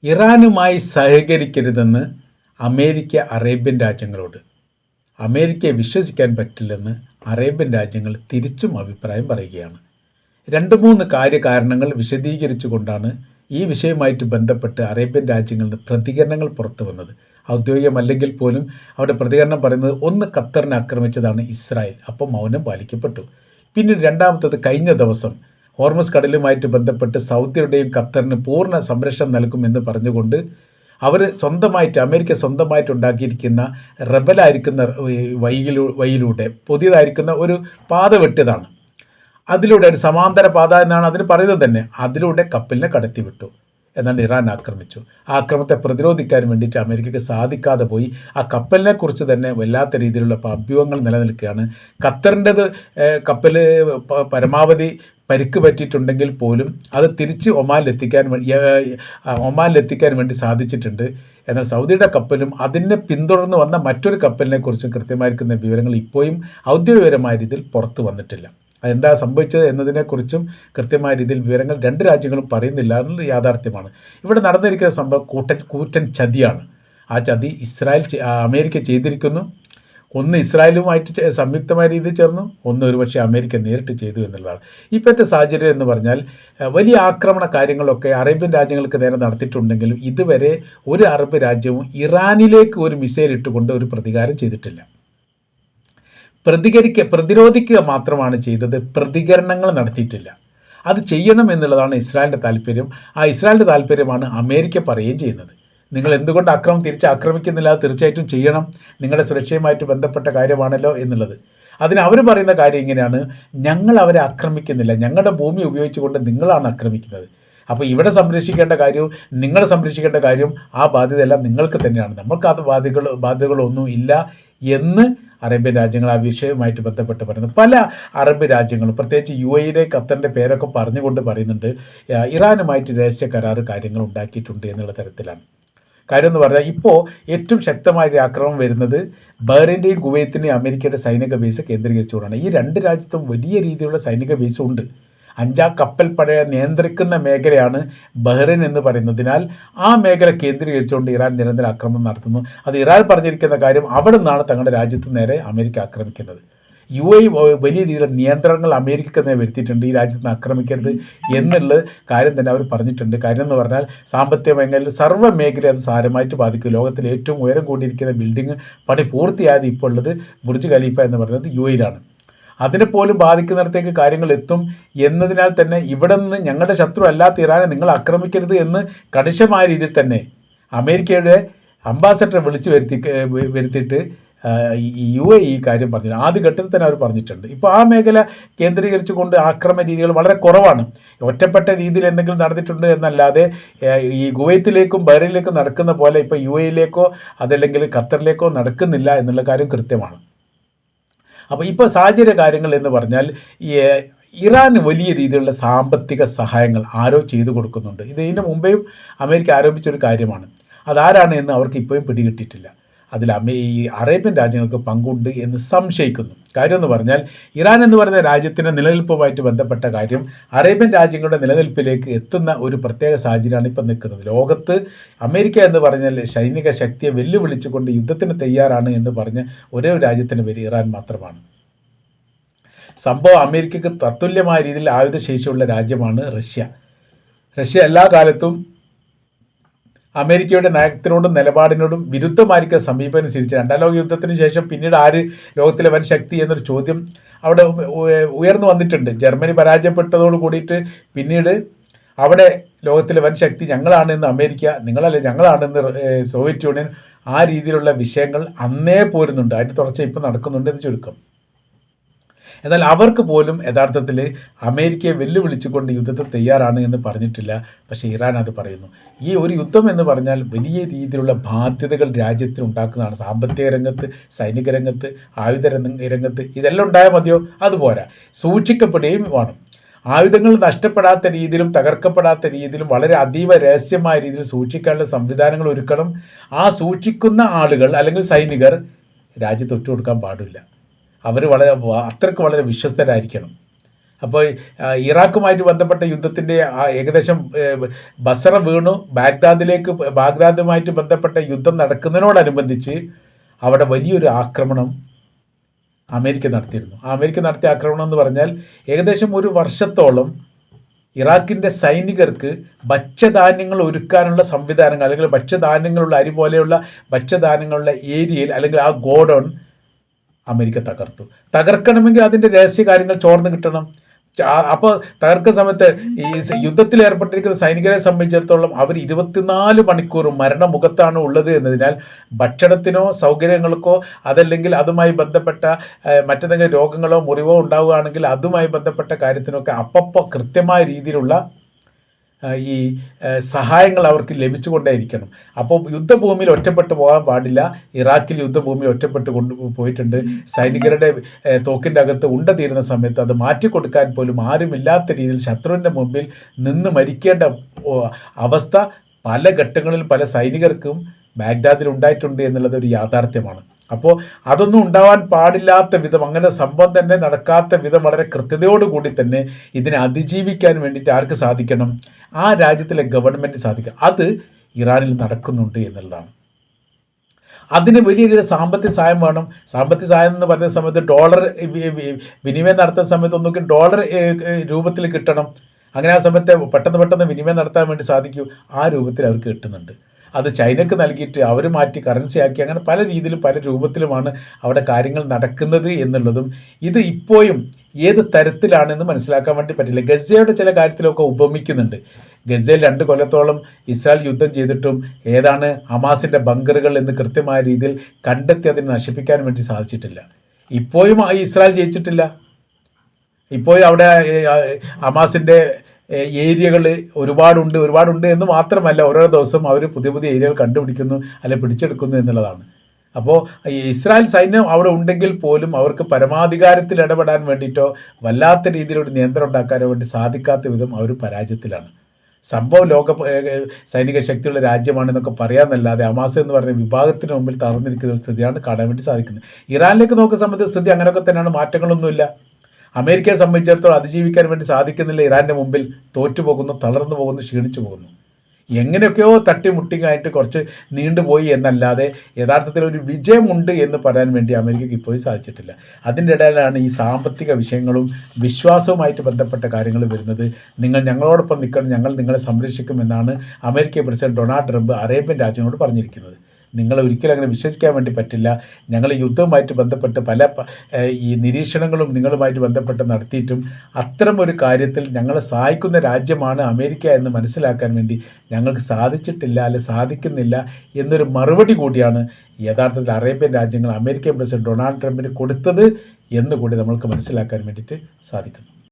ഇറാനുമായി സഹകരിക്കരുതെന്ന് America Arabian രാജ്യങ്ങളോട്. അമേരിക്കയെ വിശ്വസിക്കാൻ പറ്റില്ലെന്ന് അറേബ്യൻ രാജ്യങ്ങൾ തിരിച്ചും അഭിപ്രായം പറയുകയാണ്. 2-3 കാര്യകാരണങ്ങൾ വിശദീകരിച്ചുകൊണ്ടാണ് ഈ വിഷയവുമായിട്ട് ബന്ധപ്പെട്ട് അറേബ്യൻ രാജ്യങ്ങളിൽ നിന്ന് പ്രതികരണങ്ങൾ പുറത്തു വന്നത്. ഔദ്യോഗികമല്ലെങ്കിൽ പോലും അവിടെ പ്രതികരണം പറയുന്നത്, ഒന്ന്, ഖത്തറിനെ ആക്രമിച്ചതാണ് ഇസ്രായേൽ, അപ്പം മൗനം പാലിക്കപ്പെട്ടു. പിന്നീട് രണ്ടാമത്തത്, കഴിഞ്ഞ ദിവസം ഹോർമസ് കടലുമായിട്ട് ബന്ധപ്പെട്ട് സൗദിയുടെയും ഖത്തറിന് പൂർണ്ണ സംരക്ഷണം നൽകുമെന്ന് പറഞ്ഞുകൊണ്ട് അവർ അമേരിക്ക സ്വന്തമായിട്ട് ഉണ്ടാക്കിയിരിക്കുന്ന റബലായിരിക്കുന്ന വഴിയിലൂടെ പുതിയതായിരിക്കുന്ന ഒരു പാത വെട്ടിയതാണ്. അതിലൂടെ ഒരു സമാന്തര പാത എന്നാണ് അതിന് പറയുന്നത് തന്നെ. അതിലൂടെ കപ്പലിനെ കടത്തിവിട്ടു. എന്നാണ് ഇറാൻ ആക്രമിച്ചു. ആ ആക്രമണത്തെ പ്രതിരോധിക്കാൻ വേണ്ടിയിട്ട് അമേരിക്കയ്ക്ക് സാധിക്കാതെ പോയി. ആ കപ്പലിനെ കുറിച്ച് തന്നെ വല്ലാത്ത രീതിയിലുള്ള അഭ്യൂഹങ്ങൾ നിലനിൽക്കുകയാണ്. ഖത്തറിൻ്റെത് കപ്പൽ പരമാവധി പരിക്ക് പറ്റിയിട്ടുണ്ടെങ്കിൽ പോലും അത് തിരിച്ച് ഒമാനിലെത്തിക്കാൻ വേണ്ടി സാധിച്ചിട്ടുണ്ട്. എന്നാൽ സൗദിയുടെ കപ്പലും അതിനെ പിന്തുടർന്ന് വന്ന മറ്റൊരു കപ്പലിനെ കുറിച്ചും കൃത്യമായിരിക്കുന്ന വിവരങ്ങൾ ഇപ്പോഴും ഔദ്യോഗികപരമായ രീതിയിൽ പുറത്തു വന്നിട്ടില്ല. അതെന്താ സംഭവിച്ചത് എന്നതിനെക്കുറിച്ചും കൃത്യമായ രീതിയിൽ വിവരങ്ങൾ രണ്ട് രാജ്യങ്ങളും പറയുന്നില്ല എന്നുള്ളത് യാഥാർത്ഥ്യമാണ്. ഇവിടെ നടന്നിരിക്കുന്ന സംഭവം കൂറ്റൻ ചതിയാണ്. ആ ചതി അമേരിക്ക ചെയ്തിരിക്കുന്നു. ഒന്ന് ഇസ്രായേലുമായിട്ട് സംയുക്തമായ രീതിയിൽ ചേർന്നു, ഒന്ന് ഒരുപക്ഷെ അമേരിക്ക നേരിട്ട് ചെയ്തു എന്നുള്ളതാണ്. ഇപ്പോഴത്തെ സാഹചര്യം എന്ന് പറഞ്ഞാൽ വലിയ ആക്രമണ കാര്യങ്ങളൊക്കെ അറേബ്യൻ രാജ്യങ്ങൾക്ക് നേരെ നടത്തിയിട്ടുണ്ടെങ്കിലും ഇതുവരെ ഒരു അറബ് രാജ്യവും ഇറാനിലേക്ക് ഒരു മിസൈൽ ഇട്ടുകൊണ്ട് ഒരു പ്രതികാരം ചെയ്തിട്ടില്ല. പ്രതിരോധിക്കുക മാത്രമാണ് ചെയ്തത്, പ്രതികരണങ്ങൾ നടത്തിയിട്ടില്ല. അത് ചെയ്യണം എന്നുള്ളതാണ് ഇസ്രായേലിൻ്റെ താല്പര്യം. ആ ഇസ്രായേലിൻ്റെ താല്പര്യമാണ് അമേരിക്ക പറയുകയും ചെയ്യുന്നത്. നിങ്ങൾ എന്തുകൊണ്ട് തിരിച്ച് ആക്രമിക്കുന്നില്ല, അത് തീർച്ചയായിട്ടും ചെയ്യണം, നിങ്ങളുടെ സുരക്ഷയുമായിട്ട് ബന്ധപ്പെട്ട കാര്യമാണല്ലോ എന്നുള്ളത്. അതിന് അവർ പറയുന്ന കാര്യം ഇങ്ങനെയാണ്, ഞങ്ങൾ അവരെ ആക്രമിക്കുന്നില്ല, ഞങ്ങളുടെ ഭൂമി ഉപയോഗിച്ചുകൊണ്ട് നിങ്ങളാണ് ആക്രമിക്കുന്നത്. അപ്പോൾ ഇവിടെ സംരക്ഷിക്കേണ്ട കാര്യവും നിങ്ങൾ സംരക്ഷിക്കേണ്ട കാര്യവും ആ ബാധ്യതയെല്ലാം നിങ്ങൾക്ക് തന്നെയാണ്, നമ്മൾക്ക് അത് ബാധ്യതകളൊന്നും ഇല്ല എന്ന് അറേബ്യൻ രാജ്യങ്ങൾ ആ വിഷയവുമായിട്ട് ബന്ധപ്പെട്ട് പറയുന്നത്. പല അറബ് രാജ്യങ്ങളും പ്രത്യേകിച്ച് UAE ഖത്തറിൻ്റെ പേരൊക്കെ പറഞ്ഞുകൊണ്ട് പറയുന്നുണ്ട് ഇറാനുമായിട്ട് രഹസ്യ കരാറ് കാര്യങ്ങൾ ഉണ്ടാക്കിയിട്ടുണ്ട് എന്നുള്ള തരത്തിലാണ്. കാര്യം എന്ന് പറഞ്ഞാൽ ഇപ്പോൾ ഏറ്റവും ശക്തമായ ആക്രമണം വരുന്നത് ബഹ്റൈൻ്റെയും കുവൈത്തിൻ്റെയും അമേരിക്കയുടെ സൈനിക ബേസ് കേന്ദ്രീകരിച്ചുകൊണ്ടാണ്. ഈ രണ്ട് രാജ്യത്തും വലിയ രീതിയിലുള്ള സൈനിക ബേസ് ഉണ്ട്. 5 കപ്പൽപ്പടയെ നിയന്ത്രിക്കുന്ന മേഖലയാണ് ബഹ്റൈൻ എന്ന് പറയുന്നതിനാൽ ആ മേഖല കേന്ദ്രീകരിച്ചുകൊണ്ട് ഇറാൻ നിരന്തര ആക്രമണം നടത്തുന്നു. അത് ഇറാൻ പറഞ്ഞിരിക്കുന്ന കാര്യം, അവിടെ നിന്നാണ് തങ്ങളുടെ രാജ്യത്ത് നേരെ അമേരിക്ക ആക്രമിക്കുന്നത്. UAE വലിയ രീതിയിലുള്ള നിയന്ത്രണങ്ങൾ അമേരിക്കക്ക് നേരെ വരുത്തിയിട്ടുണ്ട്, ഈ രാജ്യത്ത് നിന്ന് ആക്രമിക്കരുത് എന്നുള്ള കാര്യം തന്നെ അവർ പറഞ്ഞിട്ടുണ്ട്. കാര്യം എന്ന് പറഞ്ഞാൽ സാമ്പത്തിക മേഖലയിൽ സർവ്വ മേഖല അത് സാരമായിട്ട് ബാധിക്കും. ലോകത്തിൽ ഏറ്റവും ഉയരം കൂടിയിരിക്കുന്ന ബിൽഡിംഗ് പണി പൂർത്തിയായത് ഇപ്പോൾ ഉള്ളത് ബുർജ് ഖലീഫ എന്ന് പറയുന്നത് UAE-യിലാണ്. അതിനെപ്പോലും ബാധിക്കുന്നിടത്തേക്ക് കാര്യങ്ങൾ എത്തും എന്നതിനാൽ തന്നെ ഇവിടെ നിന്ന് ഞങ്ങളുടെ ശത്രു അല്ലാത്ത ഇറാനെ നിങ്ങൾ ആക്രമിക്കരുത് എന്ന് കണിശമായ രീതിയിൽ തന്നെ അമേരിക്കയുടെ അംബാസഡറെ വിളിച്ചു വരുത്തിയിട്ട് UAE ഈ കാര്യം പറഞ്ഞിട്ടുണ്ട്. ആദ്യ ഘട്ടത്തിൽ തന്നെ അവർ പറഞ്ഞിട്ടുണ്ട്. ഇപ്പോൾ ആ മേഖല കേന്ദ്രീകരിച്ചുകൊണ്ട് ആക്രമണ രീതികൾ വളരെ കുറവാണ്. ഒറ്റപ്പെട്ട രീതിയിൽ എന്തെങ്കിലും നടന്നിട്ടുണ്ട് എന്നല്ലാതെ ഈ കുവൈത്തിലേക്കും ബഹ്റൈനിലേക്കും നടക്കുന്ന പോലെ ഇപ്പോൾ UAE-യിലേക്കോ അതല്ലെങ്കിൽ ഖത്തറിലേക്കോ നടക്കുന്നില്ല എന്നുള്ള കാര്യം കൃത്യമാണ്. അപ്പോൾ ഇപ്പോൾ സാഹചര്യ കാര്യങ്ങൾ എന്ന് പറഞ്ഞാൽ ഇറാന് വലിയ രീതിയിലുള്ള സാമ്പത്തിക സഹായങ്ങൾ ആരോ ചെയ്തു കൊടുക്കുന്നുണ്ട്. ഇതിന് മുമ്പേയും അമേരിക്ക ആരോപിച്ചൊരു കാര്യമാണ്. അതാരാണ് എന്ന് അവർക്ക് ഇപ്പോഴും പിടികിട്ടിയിട്ടില്ല. അതിൽ ഈ അറേബ്യൻ രാജ്യങ്ങൾക്ക് പങ്കുണ്ട് എന്ന് സംശയിക്കുന്നു. കാര്യം എന്ന് പറഞ്ഞാൽ ഇറാൻ എന്ന് പറയുന്ന രാജ്യത്തിൻ്റെ നിലനിൽപ്പുമായിട്ട് ബന്ധപ്പെട്ട കാര്യം അറേബ്യൻ രാജ്യങ്ങളുടെ നിലനിൽപ്പിലേക്ക് എത്തുന്ന ഒരു പ്രത്യേക സാഹചര്യമാണ് ഇപ്പം നിൽക്കുന്നത്. ലോകത്ത് അമേരിക്ക എന്ന് പറഞ്ഞാൽ സൈനിക ശക്തിയെ വെല്ലുവിളിച്ചുകൊണ്ട് യുദ്ധത്തിന് തയ്യാറാണ് എന്ന് പറഞ്ഞ ഒരേ ഒരു രാജ്യത്തിൻ്റെ പേര് ഇറാൻ മാത്രമാണ്. സംഭവം അമേരിക്കക്ക് തത്തുല്യമായ രീതിയിൽ ആയുധശേഷിയുള്ള രാജ്യമാണ് റഷ്യ. എല്ലാ കാലത്തും അമേരിക്കയുടെ നയത്തിനോടും നിലപാടിനോടും വിരുദ്ധമായിരിക്കുന്ന സമീപനം സ്വീകരിച്ച 2ാം ലോക യുദ്ധത്തിന് ശേഷം പിന്നീട് ആര് ലോകത്തിലെ വൻ ശക്തി എന്നൊരു ചോദ്യം അവിടെ ഉയർന്നു വന്നിട്ടുണ്ട്. ജർമ്മനി പരാജയപ്പെട്ടതോട് കൂടിയിട്ട് പിന്നീട് അവിടെ ലോകത്തിലെ വൻ ശക്തി ഞങ്ങളാണെന്ന് അമേരിക്ക, നിങ്ങളല്ലേ ഞങ്ങളാണെന്ന് സോവിയറ്റ് യൂണിയൻ, ആ രീതിയിലുള്ള വിഷയങ്ങൾ അന്നേ പോരുന്നുണ്ട്. അതിൻ്റെ തുടർച്ച ഇപ്പം നടക്കുന്നുണ്ട് എന്ന് ചുരുക്കം. എന്നാൽ അവർക്ക് പോലും യഥാർത്ഥത്തിൽ അമേരിക്കയെ വെല്ലുവിളിച്ചുകൊണ്ട് യുദ്ധത്തിൽ തയ്യാറാണ് എന്ന് പറഞ്ഞിട്ടില്ല. പക്ഷേ ഇറാൻ അത് പറയുന്നു. ഈ ഒരു യുദ്ധം എന്ന് പറഞ്ഞാൽ വലിയ രീതിയിലുള്ള ബാധ്യതകൾ രാജ്യത്തിന് ഉണ്ടാക്കുന്നതാണ്. സാമ്പത്തിക രംഗത്ത്, സൈനിക രംഗത്ത്, ആയുധ രംഗത്ത് ഇതെല്ലാം ഉണ്ടായാൽ മതിയോ? അതുപോരാ, സൂക്ഷിക്കപ്പെടുകയും വേണം. ആയുധങ്ങൾ നഷ്ടപ്പെടാത്ത രീതിയിലും തകർക്കപ്പെടാത്ത രീതിയിലും വളരെ അതീവ രഹസ്യമായ രീതിയിൽ സൂക്ഷിക്കാനുള്ള സംവിധാനങ്ങൾ ഒരുക്കണം. ആ സൂക്ഷിക്കുന്ന ആളുകൾ അല്ലെങ്കിൽ സൈനികർ രാജ്യത്ത് ഒറ്റുകൊടുക്കാൻ പാടില്ല. അവർ അത്രയ്ക്ക് വളരെ വിശ്വസ്തരായിരിക്കണം. അപ്പോൾ ഇറാഖുമായിട്ട് ബന്ധപ്പെട്ട യുദ്ധത്തിൻ്റെ ഏകദേശം ബസറ വീണു ബാഗ്ദാദുമായിട്ട് ബന്ധപ്പെട്ട യുദ്ധം നടക്കുന്നതിനോടനുബന്ധിച്ച് അവിടെ വലിയൊരു ആക്രമണം അമേരിക്ക നടത്തിയിരുന്നു. അമേരിക്ക നടത്തിയ ആക്രമണം എന്ന് പറഞ്ഞാൽ ഏകദേശം ഒരു വർഷത്തോളം ഇറാഖിൻ്റെ സൈനികർക്ക് ഭക്ഷ്യധാന്യങ്ങൾ ഒരുക്കാനുള്ള സംവിധാനങ്ങൾ, അല്ലെങ്കിൽ ഭക്ഷ്യധാന്യങ്ങളുള്ള അരി പോലെയുള്ള ഭക്ഷ്യധാന്യങ്ങളുള്ള ഏരിയയിൽ, അല്ലെങ്കിൽ ആ ഗോഡൗൺ അമേരിക്ക തകർക്കണമെങ്കിൽ അതിൻ്റെ രഹസ്യ കാര്യങ്ങൾ ചോർന്ന് കിട്ടണം. അപ്പോൾ തകർക്കുന്ന സമയത്ത് ഈ യുദ്ധത്തിൽ ഏർപ്പെട്ടിരിക്കുന്ന സൈനികരെ സംബന്ധിച്ചിടത്തോളം അവർ 24 മണിക്കൂറും മരണമുഖത്താണ് ഉള്ളത് എന്നതിനാൽ ഭക്ഷണത്തിനോ സൗകര്യങ്ങൾക്കോ അതല്ലെങ്കിൽ അതുമായി ബന്ധപ്പെട്ട മറ്റെന്തെങ്കിലും രോഗങ്ങളോ മുറിവോ ഉണ്ടാവുകയാണെങ്കിൽ അതുമായി ബന്ധപ്പെട്ട കാര്യത്തിനൊക്കെ അപ്പോൾ കൃത്യമായ രീതിയിലുള്ള ഈ സഹായങ്ങൾ അവർക്ക് ലഭിച്ചുകൊണ്ടേയിരിക്കണം. അപ്പോൾ യുദ്ധഭൂമിയിൽ ഒറ്റപ്പെട്ടു പോകാൻ പാടില്ല. ഇറാഖിൽ യുദ്ധഭൂമിയിൽ ഒറ്റപ്പെട്ട് പോയിട്ടുണ്ട്. സൈനികരുടെ തോക്കിൻ്റെ അകത്ത് ഉണ്ട തീരുന്ന സമയത്ത് അത് മാറ്റിക്കൊടുക്കാൻ പോലും ആരുമില്ലാത്ത രീതിയിൽ ശത്രുവിൻ്റെ മുമ്പിൽ നിന്ന് മരിക്കേണ്ട അവസ്ഥ പല ഘട്ടങ്ങളിൽ പല സൈനികർക്കും ബാഗ്ദാദിൽ ഉണ്ടായിട്ടുണ്ട് എന്നുള്ളത് ഒരു യാഥാർത്ഥ്യമാണ്. അപ്പോൾ അതൊന്നും ഉണ്ടാവാൻ പാടില്ലാത്ത വിധം, അങ്ങനെ സംഭവം തന്നെ നടക്കാത്ത വിധം വളരെ കൃത്യതയോടുകൂടി തന്നെ ഇതിനെ അതിജീവിക്കാൻ വേണ്ടിയിട്ട് ആർക്ക് സാധിക്കണം? ആ രാജ്യത്തിലെ ഗവൺമെൻറ് സാധിക്കണം. അത് ഇറാനിൽ നടക്കുന്നുണ്ട് എന്നുള്ളതാണ്. അതിന് വലിയ സാമ്പത്തിക സഹായം വേണം. സാമ്പത്തിക സഹായം എന്ന് പറയുന്ന സമയത്ത് ഡോളർ വിനിമയം നടത്തുന്ന സമയത്ത് ഒന്നുകിൽ ഡോളർ രൂപത്തിൽ കിട്ടണം. അങ്ങനെ ആ സമയത്ത് പെട്ടെന്ന് വിനിമയം നടത്താൻ വേണ്ടി സാധിക്കും. ആ രൂപത്തിൽ അവർക്ക് കിട്ടുന്നുണ്ട്. അത് ചൈനക്ക് നൽകിയിട്ട് അവർ മാറ്റി കറൻസി ആക്കി, അങ്ങനെ പല രീതിയിലും പല രൂപത്തിലുമാണ് അവിടെ കാര്യങ്ങൾ നടക്കുന്നത് എന്നുള്ളതും ഇത് ഇപ്പോഴും ഏത് തരത്തിലാണെന്ന് മനസ്സിലാക്കാൻ വേണ്ടി പറ്റില്ല. ഗസയുടെ ചില കാര്യത്തിലൊക്കെ ഉപമിക്കുന്നുണ്ട്. ഗസയിൽ 2 കൊല്ലത്തോളം ഇസ്രായേൽ യുദ്ധം ചെയ്തിട്ടും ഏതാണ് ഹമാസിൻ്റെ ബങ്കറുകൾ എന്ന് കൃത്യമായ രീതിയിൽ കണ്ടെത്തി അതിനെ നശിപ്പിക്കാൻ വേണ്ടി സാധിച്ചിട്ടില്ല. ഇപ്പോഴും ഇസ്രായേൽ ജയിച്ചിട്ടില്ല. ഇപ്പോഴും അവിടെ ഹമാസിൻ്റെ ഏരിയകൾ ഒരുപാടുണ്ട് എന്ന് മാത്രമല്ല, ഓരോ ദിവസം അവർ പുതിയ ഏരിയകൾ കണ്ടുപിടിക്കുന്നു, അല്ലെങ്കിൽ പിടിച്ചെടുക്കുന്നു എന്നുള്ളതാണ്. അപ്പോൾ ഇസ്രായേൽ സൈന്യം അവിടെ ഉണ്ടെങ്കിൽ പോലും അവർക്ക് പരമാധികാരത്തിൽ ഇടപെടാൻ വേണ്ടിയിട്ടോ വല്ലാത്ത രീതിയിലൊരു നിയന്ത്രണം ഉണ്ടാക്കാനോ വേണ്ടി സാധിക്കാത്ത വിധം അവർ പരാജയത്തിലാണ്. സംഭവം ലോക സൈനിക ശക്തിയുള്ള രാജ്യമാണെന്നൊക്കെ പറയാമെന്നല്ലാതെ ഹമാസ് എന്ന് പറഞ്ഞ വിഭാഗത്തിന് മുമ്പിൽ തളർന്നിരിക്കുന്ന ഒരു സ്ഥിതിയാണ് കാണാൻ വേണ്ടി സാധിക്കുന്നത്. ഇറാനിലേക്ക് നോക്കുന്ന സമയത്ത് സ്ഥിതി അങ്ങനെയൊക്കെ തന്നെയാണ്, മാറ്റങ്ങളൊന്നുമില്ല. അമേരിക്കയെ സംബന്ധിച്ചിടത്തോളം അതിജീവിക്കാൻ വേണ്ടി സാധിക്കുന്നില്ല. ഇറാൻ്റെ മുമ്പിൽ തോറ്റുപോകുന്നു, തളർന്നു പോകുന്നു, ക്ഷീണിച്ചു പോകുന്നു. എങ്ങനെയൊക്കെയോ തട്ടിമുട്ടിങ്ങായിട്ട് കുറച്ച് നീണ്ടുപോയി എന്നല്ലാതെ യഥാർത്ഥത്തിൽ ഒരു വിജയമുണ്ട് എന്ന് പറയാൻ വേണ്ടി അമേരിക്കയ്ക്ക് ഇപ്പോഴും സാധിച്ചിട്ടില്ല. അതിൻ്റെ ഇടയിലാണ് ഈ സാമ്പത്തിക വിഷയങ്ങളും വിശ്വാസവുമായിട്ട് ബന്ധപ്പെട്ട കാര്യങ്ങൾ വരുന്നത്. നിങ്ങൾ ഞങ്ങളോടൊപ്പം നിൽക്കണം, ഞങ്ങൾ നിങ്ങളെ സംരക്ഷിക്കുമെന്നാണ് American president Donald Trump Arabian രാജ്യങ്ങളോട് പറഞ്ഞിരിക്കുന്നത്. നിങ്ങളെ ഒരിക്കലും അങ്ങനെ വിശ്വസിക്കാൻ വേണ്ടി പറ്റില്ല. ഞങ്ങൾ യുദ്ധവുമായിട്ട് ബന്ധപ്പെട്ട് പല ഈ നിരീക്ഷണങ്ങളും നിങ്ങളുമായിട്ട് ബന്ധപ്പെട്ട് നടത്തിയിട്ടും അത്തരം ഒരു കാര്യത്തിൽ ഞങ്ങളെ സഹായിക്കുന്ന രാജ്യമാണ് അമേരിക്ക എന്ന് മനസ്സിലാക്കാൻ വേണ്ടി ഞങ്ങൾക്ക് സാധിച്ചിട്ടില്ല, അല്ലെ സാധിക്കുന്നില്ല എന്നൊരു മറുപടി കൂടിയാണ് യഥാർത്ഥത്തിൽ അറേബ്യൻ രാജ്യങ്ങൾ അമേരിക്കൻ പ്രസിഡന്റ് ഡൊണാൾഡ് ട്രംപിന് കൊടുത്തത് എന്നുകൂടി നമ്മൾക്ക് മനസ്സിലാക്കാൻ വേണ്ടിയിട്ട് സാധിക്കുന്നു.